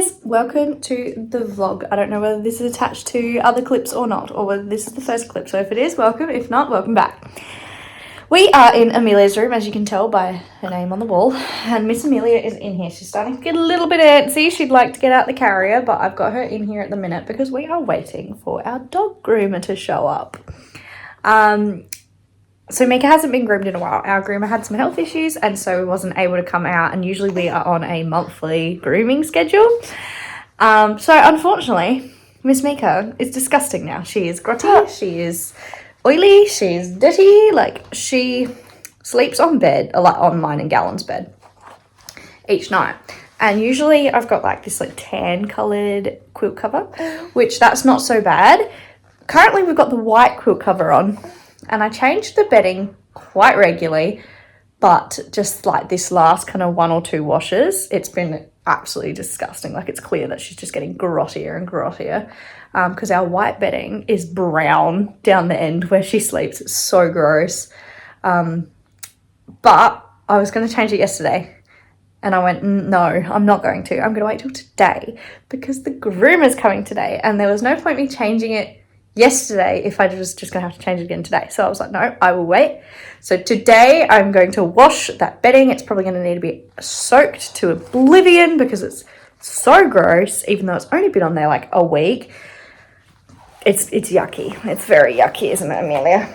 guys, welcome to the vlog. I don't know whether this is attached to other clips or not, or whether this is the first clip, so if it is, welcome. If not, welcome back. We are in Amelia's room, as you can tell by her name on the wall, and Miss Amelia is in here. She's starting to get a little bit antsy. She'd like to get out the carrier, but I've got her in here at the minute because we are waiting for our dog groomer to show up. So Mika hasn't been groomed in a while. Our groomer had some health issues, and so wasn't able to come out, and usually we are on a monthly grooming schedule. So unfortunately, Miss Mika is disgusting now. She is grotty, she is oily, she's dirty, like she sleeps on bed, on mine and Gallon's bed each night. And usually I've got like this like tan coloured quilt cover, which that's not so bad. Currently we've got the white quilt cover on, and I changed the bedding quite regularly, but just like this last kind of 1 or 2 washes, it's been absolutely disgusting. Like it's clear that she's just getting grottier and grottier because our white bedding is brown down the end where she sleeps. It's so gross. But I was going to change it yesterday, and I went, no, I'm not going to. I'm going to wait till today because the groomer's coming today, and there was no point me changing it yesterday if I was just going to have to change it again today. So I was like, no, I will wait. So today I'm going to wash that bedding. It's probably going to need to be soaked to oblivion because it's so gross, even though it's only been on there like a week. It's yucky. It's very yucky, isn't it, Amelia?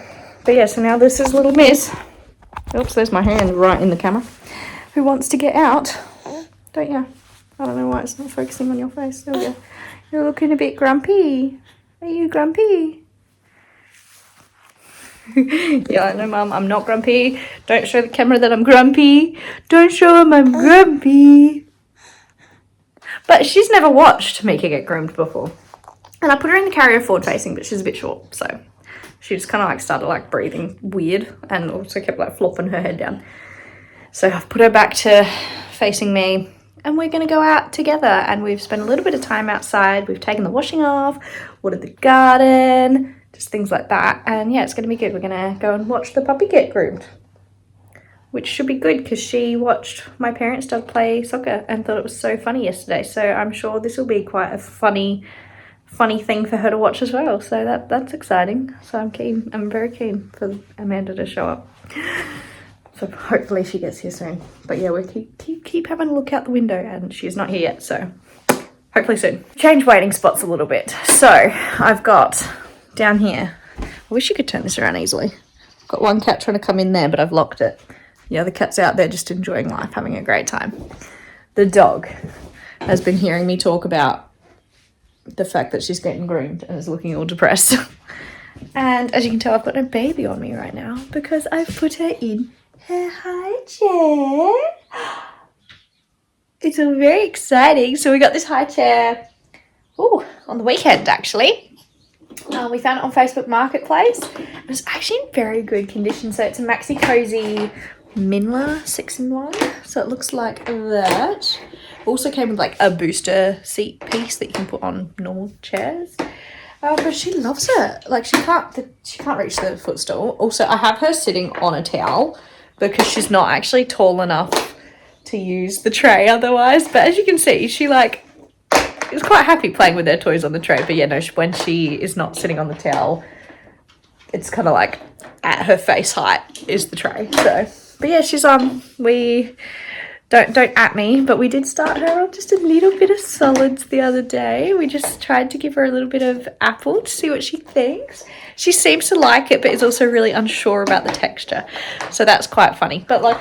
But yeah, so now this is little Miss. Oops, there's my hand right in the camera. Who wants to get out? Don't you? I don't know why it's not focusing on your face. There we go. You're looking a bit grumpy. Are you grumpy? Yeah, I know, Mum, I'm not grumpy. Don't show the camera that I'm grumpy. Don't show him I'm grumpy. But she's never watched Mika get groomed before. And I put her in the carrier forward facing, but she's a bit short. So she just kind of like started like breathing weird and also kept like flopping her head down. So I've put her back to facing me. And we're going to go out together, and we've spent a little bit of time outside. We've taken the washing off, watered the garden, just things like that. And yeah, it's going to be good. We're going to go and watch the puppy get groomed, which should be good because she watched my parents' dog play soccer and thought it was so funny yesterday. So I'm sure this will be quite a funny thing for her to watch as well. So that's exciting. So I'm keen. I'm very keen for Amanda to show up. So hopefully she gets here soon. But yeah, we keep having a look out the window, and she's not here yet, so hopefully soon. Change waiting spots a little bit. So I've got down here, I wish you could turn this around easily. I've got one cat trying to come in there, but I've locked it. The other cat's out there just enjoying life, having a great time. The dog has been hearing me talk about the fact that she's getting groomed and is looking all depressed. And as you can tell, I've got no baby on me right now because I've put her in her high chair. It's all very exciting. So we got this high chair on the weekend, actually. We found it on Facebook Marketplace. And it's actually in very good condition. So it's a Maxi Cozy Minla 6-in-1. So it looks like that. Also came with like a booster seat piece that you can put on normal chairs. But she loves it. Like she can't reach the footstool. Also, I have her sitting on a towel because she's not actually tall enough to use the tray otherwise. But as you can see, she like is quite happy playing with her toys on the tray. But yeah, no, when she is not sitting on the towel, it's kind of like at her face height is the tray. So, but yeah, she's we don't at me, but we did start her on just a little bit of solids the other day. We just tried to give her a little bit of apple to see what she thinks. She seems to like it, but is also really unsure about the texture. So that's quite funny. But like,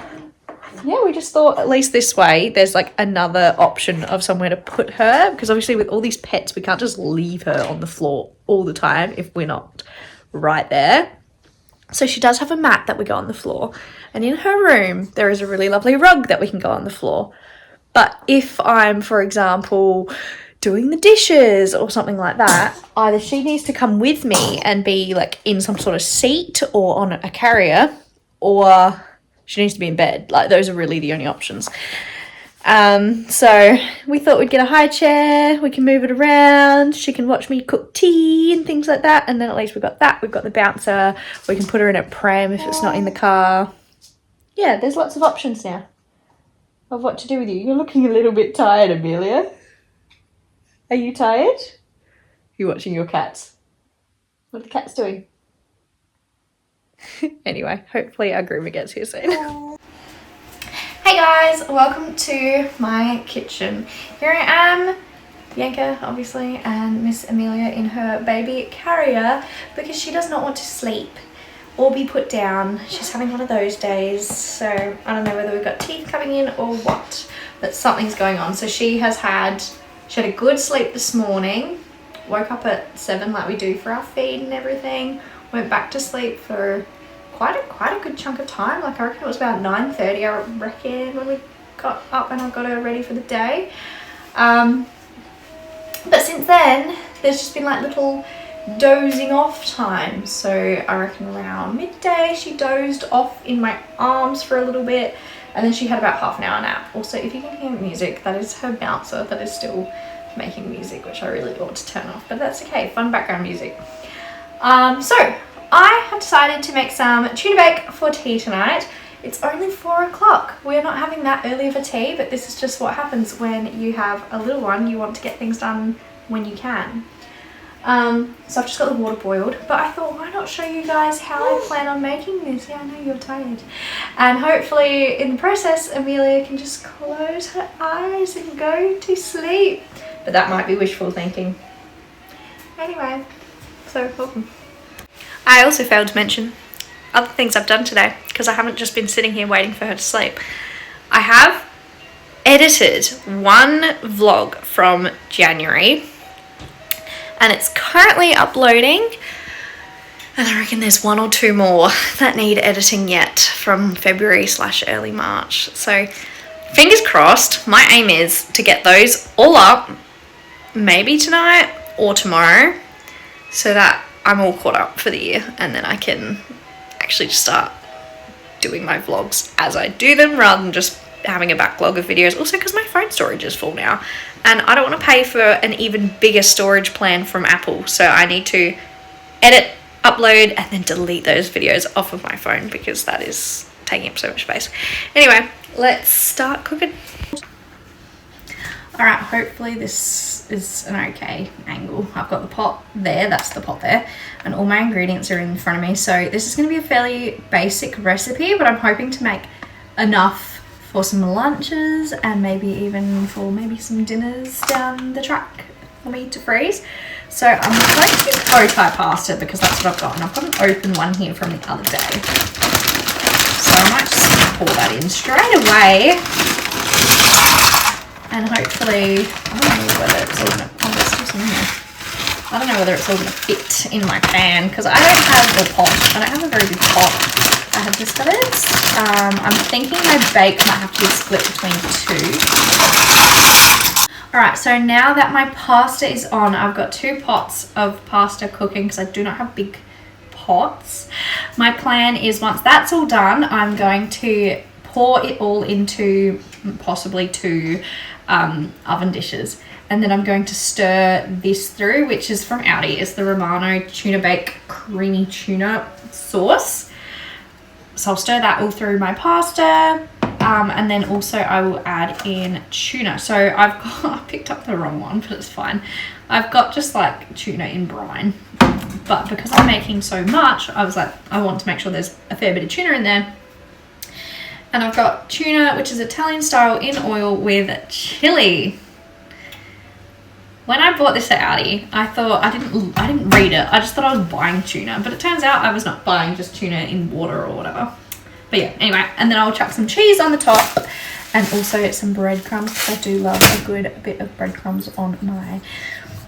yeah, we just thought at least this way there's like another option of somewhere to put her, because obviously with all these pets, we can't just leave her on the floor all the time if we're not right there. So she does have a mat that we go on the floor, and in her room there is a really lovely rug that we can go on the floor. But if I'm, for example, doing the dishes or something like that, either she needs to come with me and be like in some sort of seat or on a carrier, or she needs to be in bed. Like those are really the only options. So we thought we'd get a high chair, we can move it around, she can watch me cook tea and things like that, and then at least we've got that, we've got the bouncer, we can put her in a pram if it's not in the car. Yeah, there's lots of options now of what to do with you. You're looking a little bit tired, Amelia. Are you tired? You're watching your cats. What are the cats doing? Anyway, hopefully our groomer gets here soon. Hey guys, welcome to my kitchen. Here I am, Bianca obviously, and Miss Amelia in her baby carrier because she does not want to sleep or be put down. She's having one of those days, so I don't know whether we've got teeth coming in or what, but something's going on. So she had a good sleep this morning, woke up at 7 like we do for our feed and everything, went back to sleep for quite a good chunk of time. Like I reckon it was about 9:30 I reckon when we got up and I got her ready for the day. But since then there's just been like little dozing off times. So I reckon around midday she dozed off in my arms for a little bit, and then she had about half an hour nap. Also, if you can hear music, that is her bouncer that is still making music, which I really ought to turn off, but that's okay, fun background music. So I have decided to make some tuna bake for tea tonight. It's only 4 o'clock. We're not having that early of a tea, but this is just what happens when you have a little one. You want to get things done when you can. So I've just got the water boiled, but I thought, why not show you guys how I plan on making this? Yeah, I know you're tired. And hopefully in the process, Amelia can just close her eyes and go to sleep. But that might be wishful thinking. Anyway, so welcome. I also failed to mention other things I've done today because I haven't just been sitting here waiting for her to sleep. I have edited one vlog from January and it's currently uploading, and I reckon there's 1 or 2 more that need editing yet from February / early March. So fingers crossed. My aim is to get those all up maybe tonight or tomorrow so that I'm all caught up for the year, and then I can actually just start doing my vlogs as I do them rather than just having a backlog of videos. Also because my phone storage is full now and I don't want to pay for an even bigger storage plan from Apple, so I need to edit, upload and then delete those videos off of my phone because that is taking up so much space. Anyway, let's start cooking. Alright, hopefully this is an okay angle. I've got the pot there, that's the pot there, and all my ingredients are in front of me. So this is going to be a fairly basic recipe, but I'm hoping to make enough for some lunches and maybe even for maybe some dinners down the track for me to freeze. So I'm going to use Thai pasta because that's what I've got, and I've got an open one here from the other day. So I might just pour that in straight away. And hopefully, I don't know whether it's all gonna, oh, there's still some in there. I don't know whether it's all gonna fit in my pan because I don't have a pot. I don't have a very big pot. I have just got it. I'm thinking my bake might have to be split between 2. Alright, so now that my pasta is on, I've got 2 pots of pasta cooking because I do not have big pots. My plan is once that's all done, I'm going to pour it all into possibly 2 oven dishes, and then I'm going to stir this through, which is from Aldi. It's the Romano tuna bake creamy tuna sauce. So I'll stir that all through my pasta, and then also I will add in tuna. So I picked up the wrong one, but it's fine. I've got just like tuna in brine, but because I'm making so much, I was like, I want to make sure there's a fair bit of tuna in there. And I've got tuna, which is Italian style, in oil with chili. When I bought this at Aldi, I thought, I didn't read it. I just thought I was buying tuna, but it turns out I was not buying just tuna in water or whatever. But yeah, anyway, and then I'll chuck some cheese on the top and also some breadcrumbs because I do love a good bit of breadcrumbs on my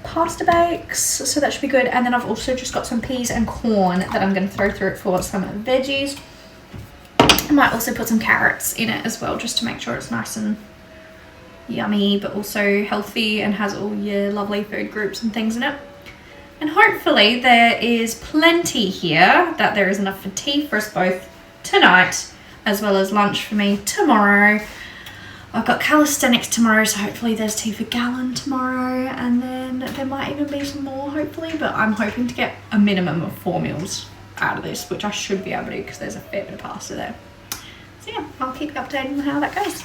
pasta bakes, so that should be good. And then I've also just got some peas and corn that I'm going to throw through it for some veggies. I might also put some carrots in it as well, just to make sure it's nice and yummy, but also healthy and has all your lovely food groups and things in it. And hopefully there is plenty here, that there is enough for tea for us both tonight, as well as lunch for me tomorrow. I've got calisthenics tomorrow, so hopefully there's tea for Gallon tomorrow, and then there might even be some more, hopefully, but I'm hoping to get a minimum of 4 meals out of this, which I should be able to do because there's a fair bit of pasta there. So yeah, I'll keep you updated on how that goes.